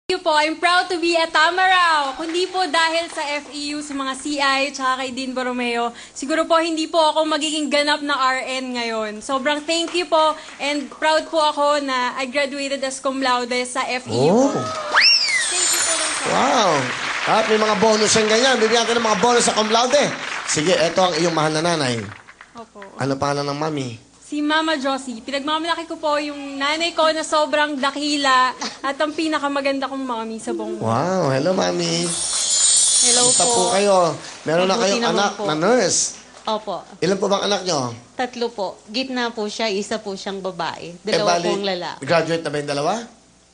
Thank you po. I'm proud to be a Tamaraw. Kundi po dahil sa FEU, sa mga CI, tsaka kay Dean Borromeo, siguro po hindi po ako magiging ganap na RN ngayon. Sobrang thank you po and proud po ako na I graduated as cum laude sa FEU. Oh. Thank you po lang sa Wow. At may mga bonus yung ganyan. Bibigyan ka ng mga bonus sa cum laude. Sige, eto ang iyong mahal na nanay. Opo. Ano pangalan ng mami? Si Mama Josie. Pinagmamalaki ko po yung nanay ko na sobrang dakila at ang pinakamaganda kong mami sa buong mundo. Wow. Hello, mami. Hello Basta po. po kayo. Meron na Mabuti kayong naman anak po. na nurse. Opo. Ilan po bang anak nyo? 3 po. Gitna po siya, isa po siyang babae. Dalawa bali, pong lalaki. graduate na ba yung dalawa?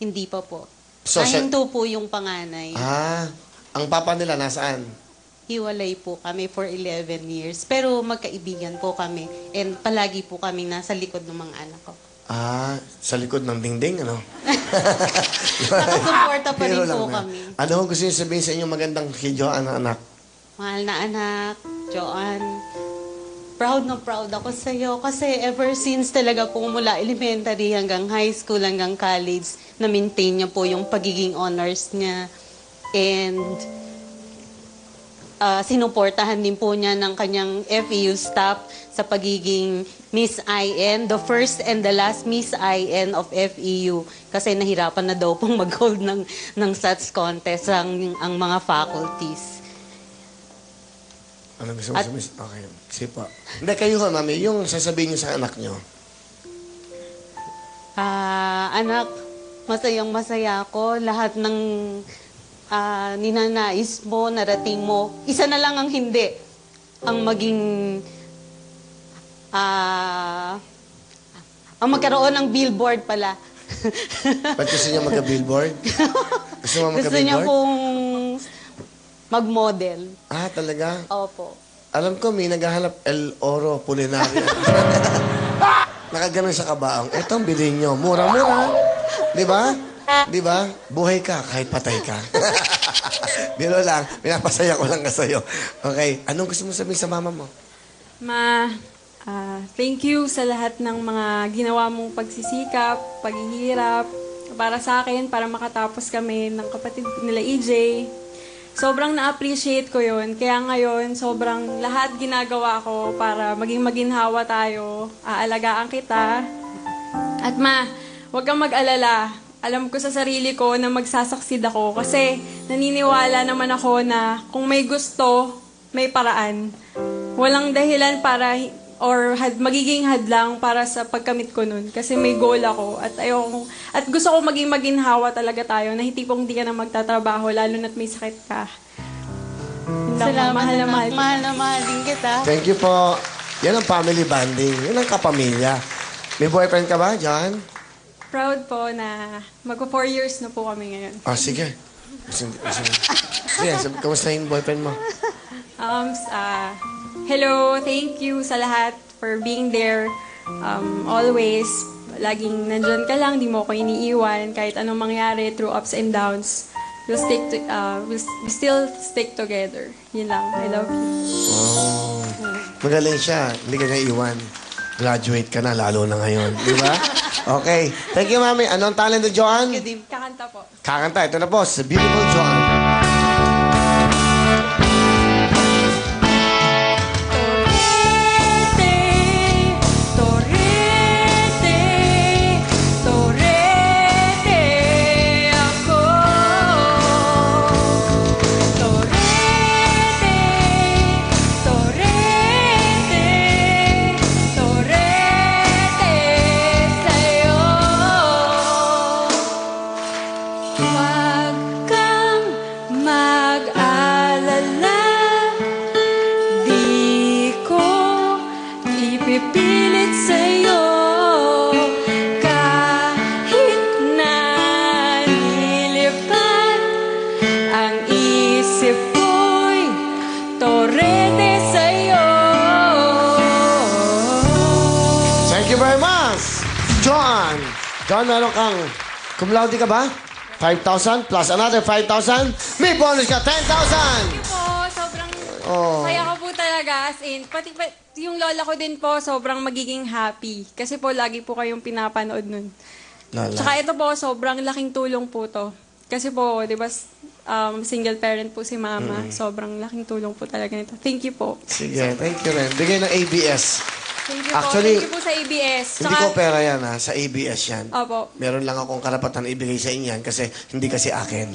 Hindi pa po. So, Hinto po yung panganay. Ang papa nila nasaan? Hiwalay po kami for 11 years. Pero magkaibigan po kami. And palagi po kami nasa likod ng mga anak ko. Sa likod ng dingding, ano? Nakasuporta pa rin Biro lang po na. kami. Ano ang gusto niyo sabihin sa inyong magandang kay Joanne na anak? Mahal na anak, Joanne. Proud na proud ako sa iyo kasi ever since talaga po mula elementary hanggang high school hanggang college, na-maintain niya po yung pagiging honors niya. And sinuportahan din po niya ng kanyang FEU staff sa pagiging Miss IN, the first and the last Miss IN of FEU. Kasi nahirapan na daw pong mag-hold ng SATS contest ang mga faculties. Ano gusto mo sabihin? Okay. Sige po. Hindi, kayo ho, mami. Yung sasabihin niyo sa anak niyo. Anak, masayang masaya ako. Lahat ng ninanais mo, narating mo. Isa na lang ang hindi. Ang maging... ang magkaroon ng billboard pala. Ba't gusto niya magka-billboard? Gusto mo Gusto niya magka-billboard? pong mag-model. Talaga? Opo. Alam ko, may naghahanap El Oro Culinaria. Nakaganon sa kabaong. Eto ang bilhin nyo. Mura-mura. Di ba? Di ba? Buhay ka kahit patay ka. Biro lang. Pinapasaya ko lang ka sa'yo. Okay. Anong gusto mo sabihin sa mama mo? Ma, thank you sa lahat ng mga ginawa mong pagsisikap, paghihirap, para sa akin, para makatapos kami ng kapatid nila EJ. Sobrang na-appreciate ko yun. Kaya ngayon, sobrang lahat ginagawa ko para maging maginhawa tayo. Aalagaan kita. At ma, huwag kang mag-alala. Alam ko sa sarili ko na magsasaksid ako kasi naniniwala naman ako na kung may gusto, may paraan. Walang dahilan para magiging hadlang para sa pagkamit ko nun. Kasi may goal ako at gusto ko maging maginhawa talaga tayo na hindi pong hindi ka na magtatrabaho lalo na't may sakit ka. Salamat, mahal na mahal. Mahal na mahal din kita. Thank you po. Yan ang family bonding. Yan ang kapamilya. May boyfriend ka ba, John? Proud po na magpo 4 years na po kami ngayon. Sige. Sige, kamusta yung boyfriend mo? Hello, thank you sa lahat for being there always. Laging nandyan ka lang, di mo ako iniiwan. Kahit anong mangyari through ups and downs, we'll still stick together. Yun lang. I love you. Oh. Magaling siya. Hindi ka niya iwan. Graduate ka na, lalo na ngayon. Di ba? Okay. Thank you, mami. Anong talent ni Joanne? Kakanta po. Kakanta. Ito na po, sa Beautiful Joanne. Huwag kang mag-alala, di ko ipipilit sa'yo. Kahit na nilipad ang isip ko'y torete sa'yo. Thank you very much, John. John, meron kang cum laude ka ba? 5,000 plus another 5,000. May bonus ka, 10,000! Thank you po. Sobrang Oh. saya ko po talaga. As in, pati yung lola ko din po, sobrang magiging happy. Kasi po, lagi po kayong pinapanood nun. Lala. Tsaka ito po, sobrang laking tulong po to. Kasi po, di ba, single parent po si mama. Sobrang laking tulong po talaga nito. Thank you po. Sige, thank you rin. Bigay ng ABS. Thank you Actually, po. Thank you po sa ABS. Hindi ko pera yan ha, sa ABS yan. Opo. Meron lang akong karapatan ibigay sa inyo yan kasi hindi kasi akin.